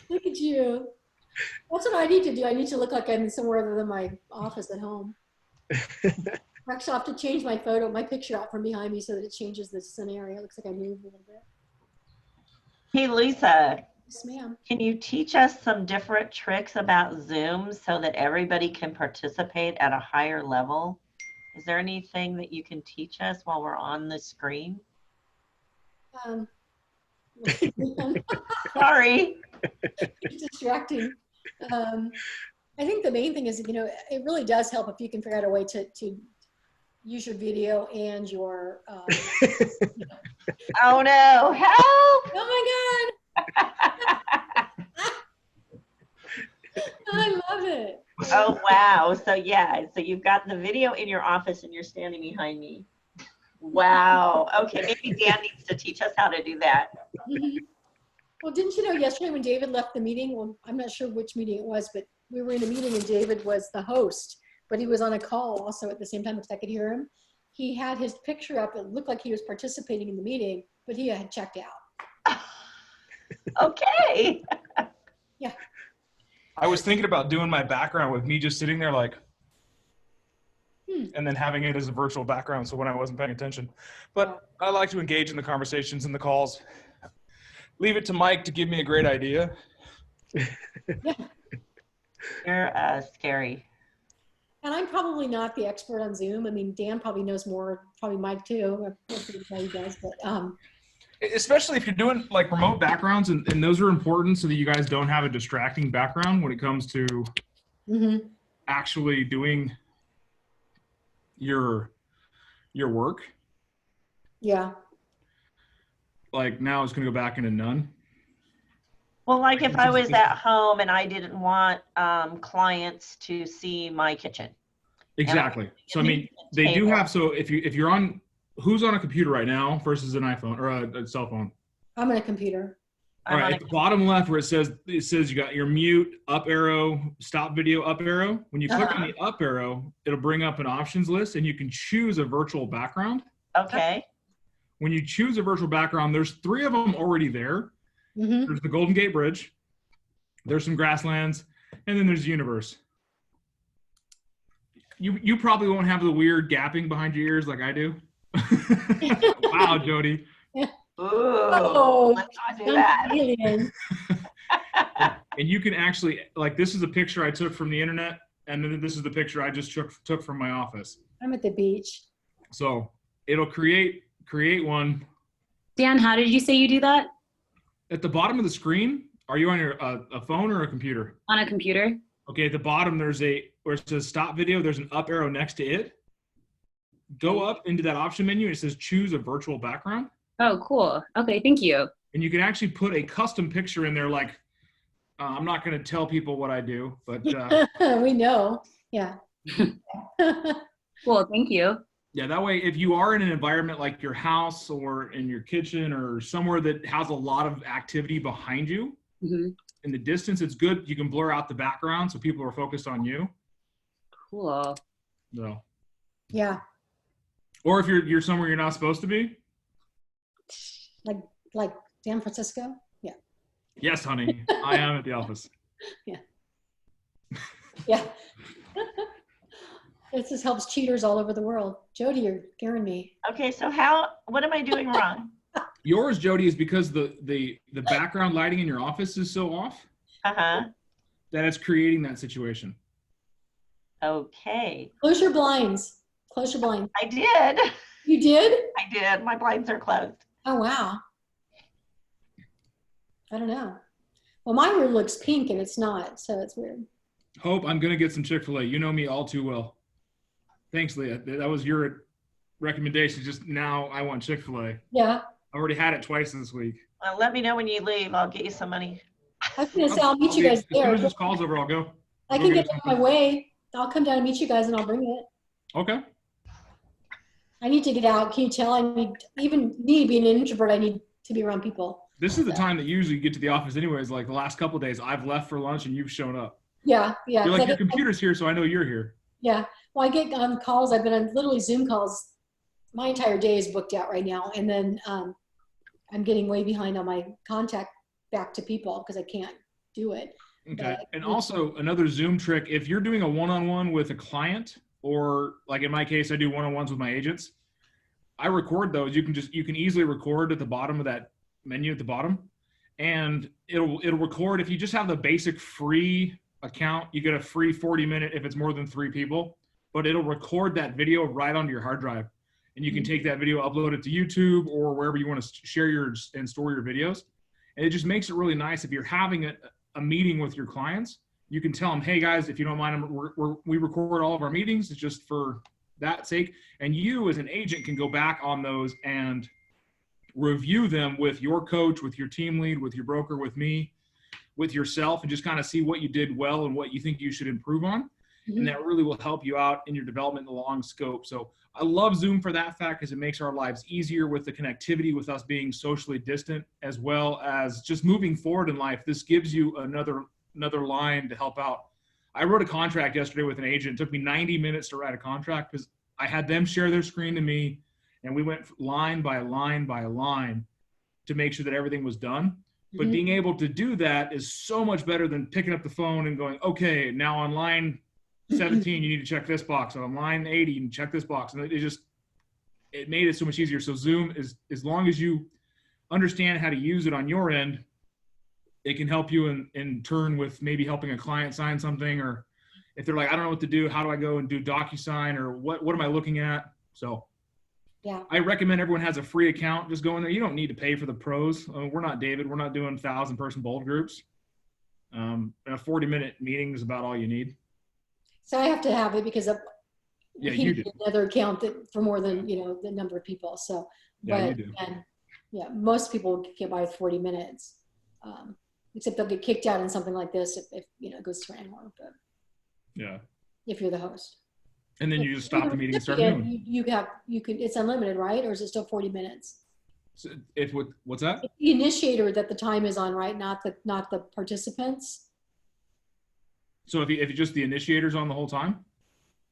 Look at you. That's what I need to do. I need to look like I'm somewhere other than my office at home. Actually, I'll have to change my picture out from behind me so that it changes the scenario. It looks like I moved a little bit.
Hey, Lisa,
Yes, ma'am.
can you teach us some different tricks about Zoom so that everybody can participate at a higher level? Is there anything that you can teach us while we're on the screen? Sorry.
It's distracting. I think the main thing is, you know, it really does help if you can figure out a way to use your video and your.
Oh no! Help!
Oh my God! I love it.
Oh wow! So yeah, so you've got the video in your office and you're standing behind me. Wow. Okay, maybe Dan needs to teach us how to do that.
Well, didn't you know yesterday when David left the meeting? Well, I'm not sure which meeting it was, but we were in a meeting and David was the host, but he was on a call also at the same time because I could hear him. He had his picture up. It looked like he was participating in the meeting, but he had checked out.
Okay.
Yeah.
I was thinking about doing my background with me just sitting there like, and then having it as a virtual background. So when I wasn't paying attention, but I like to engage in the conversations and the calls. Leave it to Mike to give me a great idea.
You're scary.
And I'm probably not the expert on Zoom. I mean, Dan probably knows more, probably Mike too. He does, but
especially if you're doing like remote backgrounds, and those are important so that you guys don't have a distracting background when it comes to actually doing your work.
Yeah.
Like now it's going to go back into none.
Well, like if I was at home and I didn't want clients to see my kitchen.
Exactly. So I mean, they do have. So if you're on, who's on a computer right now versus an iPhone or a cell phone?
I'm on a computer.
All right, at the bottom left where it says you got your mute, up arrow, stop video, up arrow. When you click on the up arrow, it'll bring up an options list and you can choose a virtual background.
Okay.
When you choose a virtual background, there's 3 of them already there. There's the Golden Gate Bridge, there's some grasslands, and then there's the universe. You probably won't have the weird gapping behind your ears like I do. Wow, Jody.
Ooh, let's not do that.
And you can actually, like, this is a picture I took from the internet, and then this is the picture I just took from my office.
I'm at the beach.
So it'll create one.
Dan, how did you say you do that?
At the bottom of the screen, are you on your a phone or a computer?
On a computer.
Okay, at the bottom there's where it says stop video, there's an up arrow next to it. Go up into that option menu and it says choose a virtual background.
Oh, cool. Okay, thank you.
And you can actually put a custom picture in there, like, I'm not going to tell people what I do, but
we know. Yeah.
Cool, thank you.
yeah, that way, if you are in an environment like your house or in your kitchen or somewhere that has a lot of activity behind you, in the distance, it's good. You can blur out the background so people are focused on you.
Cool.
So.
Yeah.
Or if you're somewhere you're not supposed to be.
Like San Francisco? Yeah.
Yes, honey. I am at the office.
Yeah. Yeah. This just helps cheaters all over the world. Jody, you're scaring me.
Okay, so what am I doing wrong?
Yours, Jody, is because the background lighting in your office is so off that it's creating that situation.
Okay.
Close your blinds. Close your blinds.
I did.
You did?
I did. My blinds are closed.
Oh, wow. I don't know. Well, my room looks pink and it's not, so it's weird.
Hope, I'm going to get some Chick-fil-A. You know me all too well. Thanks, Leah. That was your recommendation. Just now I want Chick-fil-A.
Yeah.
I already had it twice this week.
Well, let me know when you leave. I'll get you some money.
I was gonna say, I'll meet you guys
As soon
there.
as this call's over, I'll go.
I can get out of my way. I'll come down and meet you guys and I'll bring it.
Okay.
I need to get out. Can you tell? I need, even me being an introvert, I need to be around people.
This is the time that you usually get to the office anyways. Like the last couple of days, I've left for lunch and you've shown up.
Yeah, yeah.
You're
'cause
like,
I
your
get-
computer's here, so I know you're here.
Yeah. Well, I get on calls. I've been on literally Zoom calls. My entire day is booked out right now. And then I'm getting way behind on my contact back to people because I can't do it.
Okay.
But-
And also another Zoom trick, if you're doing a one-on-one with a client, or like in my case, I do one-on-ones with my agents, I record those. You can easily record at the bottom of that menu at the bottom, and it'll record. If you just have the basic free account, you get a free 40-minute if it's more than 3 people, but it'll record that video right onto your hard drive. And you can take that video, upload it to YouTube or wherever you want to share and store your videos. And it just makes it really nice if you're having a meeting with your clients. You can tell them, hey guys, if you don't mind, we record all of our meetings. It's just for that sake. And you as an agent can go back on those and review them with your coach, with your team lead, with your broker, with me, with yourself, and just kind of see what you did well and what you think you should improve on.
Mhm.
And that really will help you out in your development in the long scope. So I love Zoom for that fact, because it makes our lives easier with the connectivity, with us being socially distant, as well as just moving forward in life. This gives you another line to help out. I wrote a contract yesterday with an agent. It took me 90 minutes to write a contract because I had them share their screen to me, and we went line by line by line to make sure that everything was done. But
Mhm.
being able to do that is so much better than picking up the phone and going, okay, now on line 17, you need to check this box. On line 80, you can check this box. And it made it so much easier. So Zoom is, as long as you understand how to use it on your end, it can help you in turn with maybe helping a client sign something, or if they're like, I don't know what to do, how do I go and do DocuSign, or what am I looking at? So
Yeah.
I recommend everyone has a free account. Just go in there. You don't need to pay for the pros. We're not David. We're not doing 1,000-person bold groups. And a 40-minute meeting is about all you need.
So I have to have it because
Yeah,
he
you
needs
do.
another account for more than, the number of people. So,
Yeah,
but
you do.
and yeah, most people get by with 40 minutes, except they'll get kicked out in something like this if it goes to an hour. But
Yeah.
if you're the host,
And then you just stop the meeting and start
Yeah,
new.
you can. It's unlimited, right? Or is it still 40 minutes?
So what's that?
It's the initiator that the time is on, right? Not the participants.
So if you just the initiators on the whole time?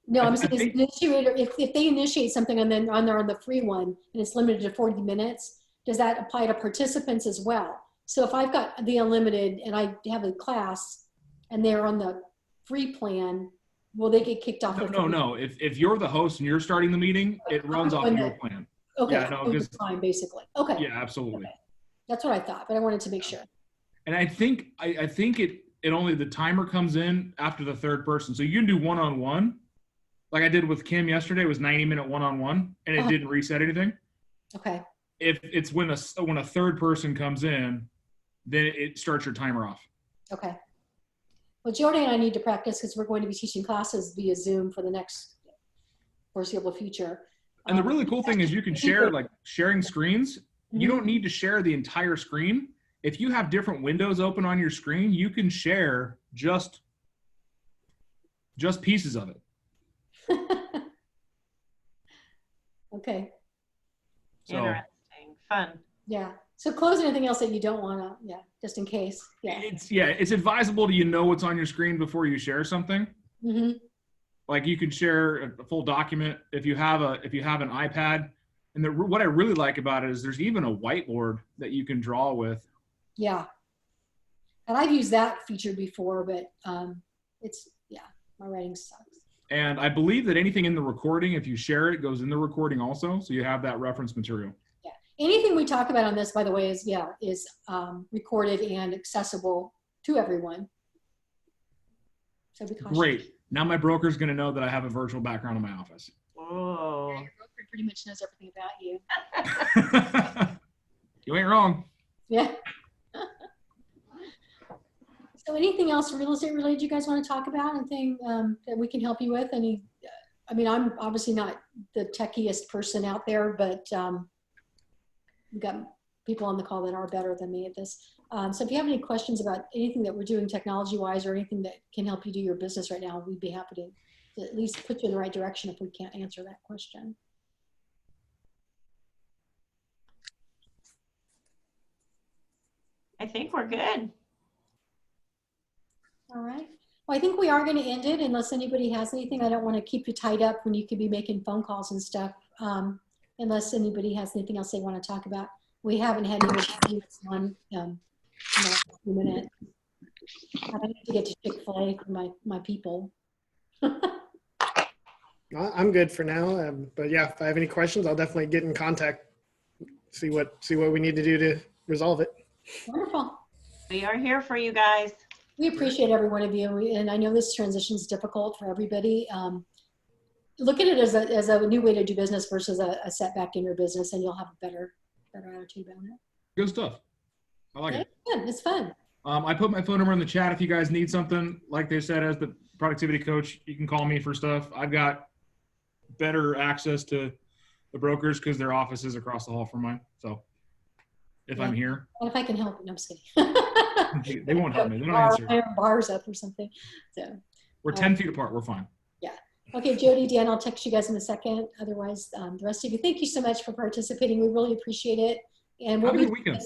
No,
I
I'm saying
think-
initiator, if they initiate something and then on the free one and it's limited to 40 minutes, does that apply to participants as well? So if I've got the unlimited and I have a class and they're on the free plan, will they get kicked off?
No. If you're the host and you're starting the meeting, it runs off your plan.
Okay,
Yeah, no,
so
because-
it's fine, basically. Okay,
Yeah, absolutely.
Okay. That's what I thought, but I wanted to make sure.
And I think it only, the timer comes in after the third person. So you can do one-on-one. Like I did with Kim yesterday, it was 90-minute one-on-one, and it didn't reset anything.
Okay,
If it's when a third person comes in, then it starts your timer off.
okay. Well, Jody and I need to practice because we're going to be teaching classes via Zoom for the next foreseeable future.
And the really cool thing is you can share, like sharing screens. You don't need to share the entire screen. If you have different windows open on your screen, you can share just pieces of it.
Okay,
So
Interesting. Fun.
yeah. So close anything else that you don't want to, just in case. Yeah.
it's advisable to know what's on your screen before you share something.
Mm-hmm.
Like you can share a full document if you have an iPad. And what I really like about it is there's even a whiteboard that you can draw with.
Yeah. And I've used that feature before, but my writing sucks.
And I believe that anything in the recording, if you share it, goes in the recording also. So you have that reference material.
Yeah. Anything we talk about on this, by the way, is recorded and accessible to everyone. So be cautious.
Great. Now my broker's going to know that I have a virtual background in my office.
Oh.
Your broker pretty much knows everything about you.
You ain't wrong.
Yeah. So anything else real estate related you guys want to talk about? Anything that we can help you with? I'm obviously not the techiest person out there, but we've got people on the call that are better than me at this. So if you have any questions about anything that we're doing technology-wise or anything that can help you do your business right now, we'd be happy to at least put you in the right direction if we can't answer that question.
I think we're good.
All right. Well, I think we are going to end it unless anybody has anything. I don't want to keep you tied up when you could be making phone calls and stuff. Unless anybody has anything else they want to talk about. We haven't had anybody on in the last few minutes. I need to get to Chick-fil-A for my people.
I'm good for now. But yeah, if I have any questions, I'll definitely get in contact. See what we need to do to resolve it.
Wonderful.
We are here for you guys.
We appreciate every one of you, and I know this transition is difficult for everybody. Look at it as a new way to do business versus a setback in your business, and you'll have a better attitude about it.
Good stuff. I like it.
Good. It's fun.
I put my phone number in the chat if you guys need something. Like they said, as the productivity coach, you can call me for stuff. I've got better access to the brokers because their office is across the hall from mine. So if I'm here.
And if I can help, no, I'm just kidding.
They won't help me. They don't answer.
Bars up or something. So
we're 10 feet apart. We're fine.
Yeah. Okay, Jody, Dan, I'll text you guys in a second. Otherwise, the rest of you, thank you so much for participating. We really appreciate it. And we'll
have a good weekend.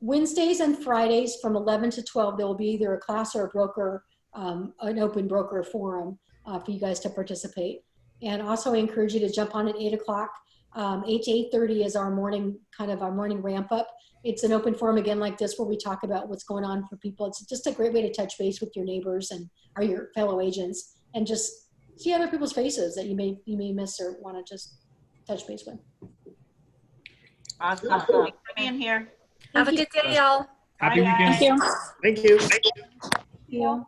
Wednesdays and Fridays from 11 to 12, there will be either a class or a broker, an open broker forum for you guys to participate. And also I encourage you to jump on at 8 o'clock. 8 to 8:30 is our morning ramp up. It's an open forum again like this where we talk about what's going on for people. It's just a great way to touch base with your neighbors and or your fellow agents and just see other people's faces that you may miss or want to just touch base with.
Awesome. Thanks for being here.
Have a good day, y'all.
Happy weekend.
Thank you.
Thank you.
Thank you.